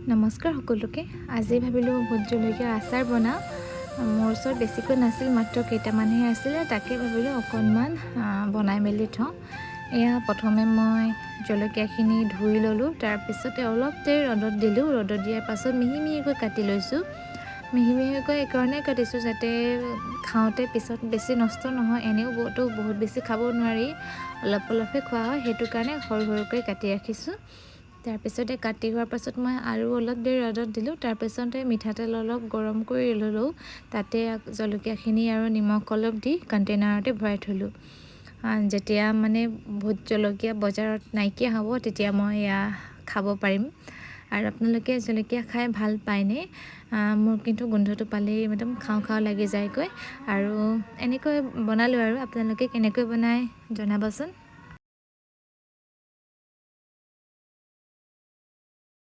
নমস্কাৰ সকলোকে। আজি ভাবিলোঁ ভোট জলকীয়াৰ আচাৰ বনাওঁ। মোৰ ওচৰত বেছিকৈ নাছিল, মাত্ৰ কেইটামানহে আছিলে। তাকে ভাবিলোঁ অকণমান বনাই মেলি থওঁ। এয়া প্ৰথমে মই জলকীয়াখিনি ধুই ল'লোঁ, তাৰপিছতে অলপ দেৰি ৰ'দত দিলোঁ। ৰ'দত দিয়াৰ পাছত মিহি মিহিকৈ কাটি লৈছোঁ। মিহি মিহিকৈ এইকাৰণেই কাটিছোঁ যাতে খাওঁতে পিছত বেছি নষ্ট নহয়। এনেও বহুত বেছি খাব নোৱাৰি, অলপ অলপহে খোৱা হয়, সেইটো কাৰণে সৰু সৰুকৈ কাটি ৰাখিছোঁ। তাৰপিছতে কাটি হোৱাৰ পাছত মই আৰু অলপ দেৰি ৰ'দত দিলোঁ। তাৰপিছতে মিঠাতেল অলপ গৰম কৰি ল'লোঁ, তাতে জলকীয়াখিনি আৰু নিমখ অলপ দি কণ্টেইনাৰতে ভৰাই থলোঁ। যেতিয়া মানে ভোট জলকীয়া বজাৰত নাইকিয়া হ'ব, তেতিয়া মই এয়া খাব পাৰিম। আৰু আপোনালোকে জলকীয়া খাই ভাল পায়নে? মোৰ কিন্তু গোন্ধটো পালেই একদম খাওঁ খাওঁ লাগি যায়গৈ। আৰু এনেকৈ বনালোঁ। আৰু আপোনালোকে কেনেকৈ বনায় জনাবচোন।